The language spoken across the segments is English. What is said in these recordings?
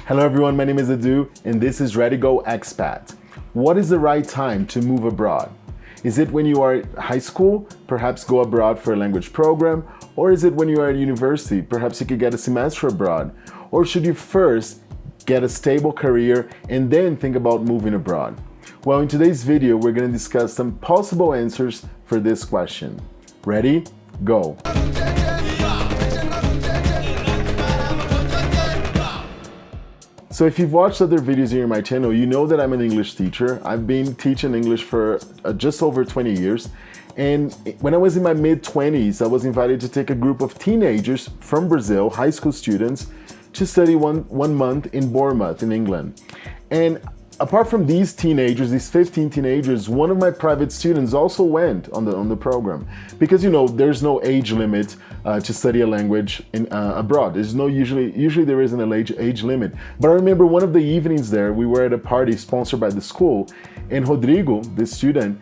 Hello everyone, my name is Edu and this is Ready Go Expat. What is the right time to move abroad? Is it when you are at high school, perhaps go abroad for a language program? Or is it when you are at university, perhaps you could get a semester abroad? Or should you first get a stable career and then think about moving abroad? Well, in today's video, we're going to discuss some possible answers for this question. Ready? Go! So if you've watched other videos here on my channel, you know that I'm an English teacher. I've been teaching English for just over 20 years. And when I was in my mid-20s, I was invited to take a group of teenagers from Brazil, high school students, to study one month in Bournemouth in England. And apart from these teenagers, these 15 teenagers, one of my private students also went on the program. Because, you know, there's no age limit to study a language abroad. There's no usually there isn't an age limit. But I remember one of the evenings there, we were at a party sponsored by the school, and Rodrigo, this student,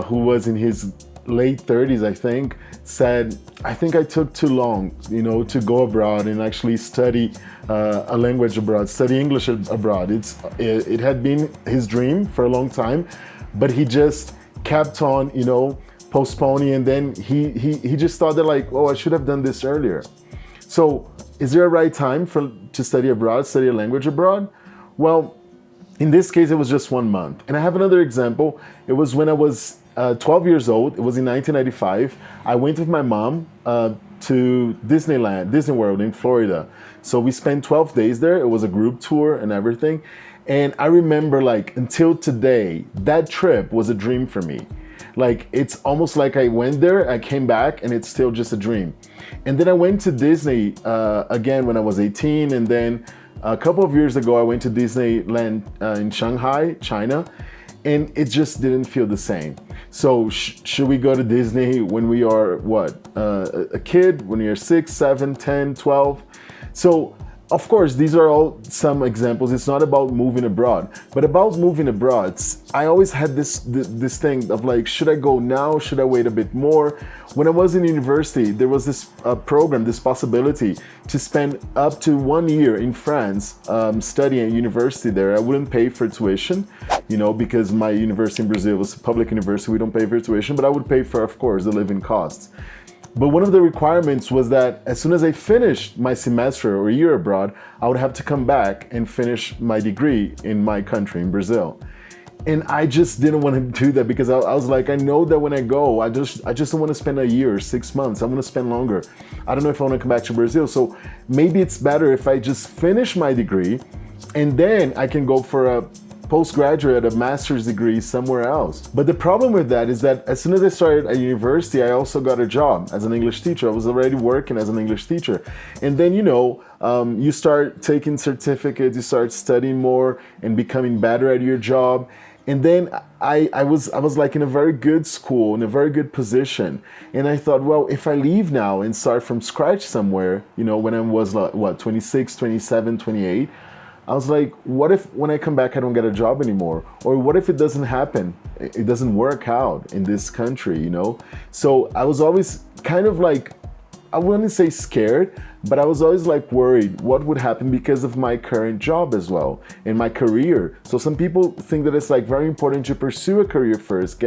who was in his late 30s, I think, said, I think I took too long, you know, to go abroad and actually study a language abroad, study English abroad. It had been his dream for a long time, but he just kept on, you know, postponing, and then he just thought that, like, oh, I should have done this earlier. So is there a right time to study abroad, study a language abroad? Well, in this case, it was just 1 month. And I have another example. It was when I was 12 years old. It was in 1995. I went with my mom to Disney World in Florida. So we spent 12 days there. It was a group tour and everything. And I remember, like, until today, that trip was a dream for me. Like, it's almost like I went there, I came back, and it's still just a dream. And then I went to Disney again when I was 18, and then a couple of years ago, I went to Disneyland in Shanghai, China, and it just didn't feel the same. So should we go to Disney when we are, a kid, when you're 6, 7, 10, 12? So, of course, these are all some examples. It's not about moving abroad, but about moving abroad, I always had this thing of, like, should I go now? Should I wait a bit more? When I was in university, there was this program, this possibility to spend up to 1 year in France studying at university there. I wouldn't pay for tuition, you know, because my university in Brazil was a public university. We don't pay for tuition, but I would pay for, of course, the living costs. But one of the requirements was that as soon as I finished my semester or year abroad, I would have to come back and finish my degree in my country, in Brazil. And I just didn't want to do that because I was like, I know that when I go, I just don't want to spend a year or 6 months. I want to spend longer. I don't know if I want to come back to Brazil. So maybe it's better if I just finish my degree and then I can go for a postgraduate, a master's degree somewhere else. But the problem with that is that as soon as I started at university, I also got a job as an English teacher. I was already working as an English teacher. And then, you know, you start taking certificates, you start studying more and becoming better at your job. And then I was like in a very good school, in a very good position. And I thought, well, if I leave now and start from scratch somewhere, you know, when I was like, 26, 27, 28, I was like, what if when I come back I don't get a job anymore? Or what if it doesn't happen? It doesn't work out in this country, you know? So I was always kind of like, I wouldn't say scared, but I was always like worried what would happen because of my current job as well and my career. So some people think that it's like very important to pursue a career first,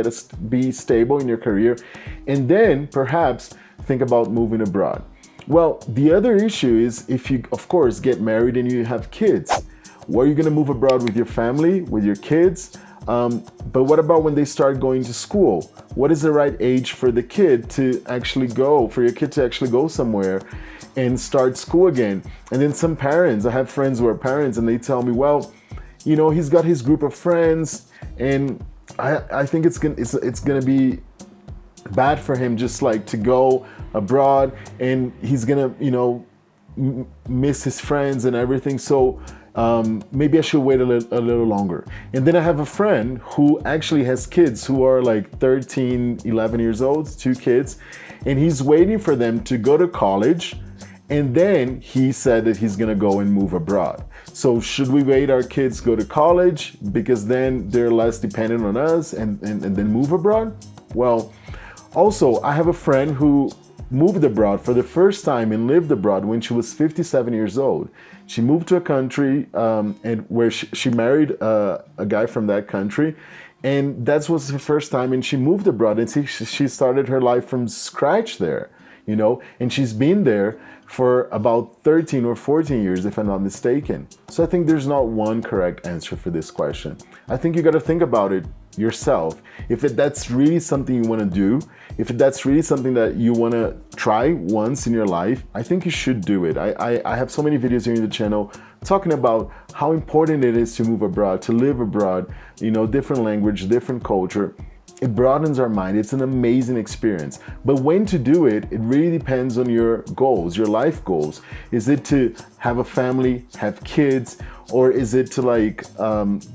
be stable in your career, and then perhaps think about moving abroad. Well, the other issue is if you, of course, get married and you have kids. What are you going to move abroad with your family, with your kids? But what about when they start going to school? What is the right age for the kid to actually go, for your kid to actually go somewhere and start school again? And then some parents, I have friends who are parents, and they tell me, well, you know, he's got his group of friends, and I think it's gonna be bad for him just like to go abroad, and he's gonna, you know, miss his friends and everything. So maybe I should wait a little longer. And then I have a friend who actually has kids who are like 13, 11 years old, 2 kids, and he's waiting for them to go to college. And then he said that he's gonna go and move abroad. So should we wait our kids go to college because then they're less dependent on us and then move abroad? Well, also I have a friend who moved abroad for the first time and lived abroad when she was 57 years old. She moved to a country and where she married a guy from that country, and that was her first time, and she moved abroad, and she started her life from scratch there, you know, and she's been there for about 13 or 14 years, if I'm not mistaken. So I think there's not one correct answer for this question. I think you got to think about it yourself. If that's really something you want to do, if that's really something that you want to try once in your life, I think you should do it. I have so many videos here in the channel talking about how important it is to move abroad, to live abroad, you know, different language, different culture. It broadens our mind. It's an amazing experience. But when to do it, it really depends on your goals, your life goals. Is it to have a family, have kids, or is it to like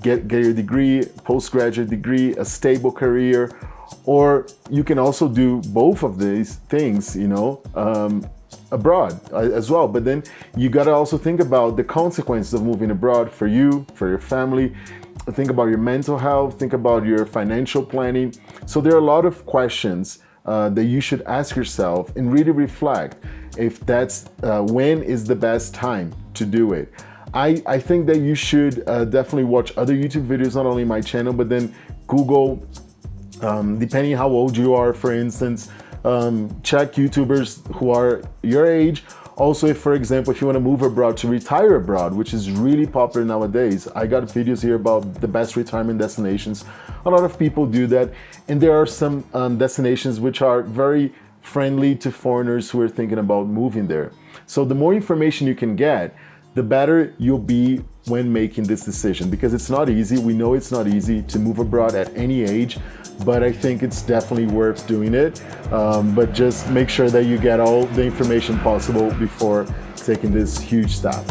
get your degree, postgraduate degree, a stable career? Or you can also do both of these things, you know, abroad as well. But then you got to also think about the consequences of moving abroad for you, for your family. Think about your mental health, think about your financial planning. So there are a lot of questions that you should ask yourself and really reflect if that's when is the best time to do it. I think that you should definitely watch other YouTube videos, not only my channel, but then Google, depending how old you are, for instance, check YouTubers who are your age. Also, if, for example, if you want to move abroad to retire abroad, which is really popular nowadays, I got videos here about the best retirement destinations. A lot of people do that. And there are some destinations which are very friendly to foreigners who are thinking about moving there. So the more information you can get, the better you'll be when making this decision, because it's not easy. We know it's not easy to move abroad at any age, but I think it's definitely worth doing it. But just make sure that you get all the information possible before taking this huge step.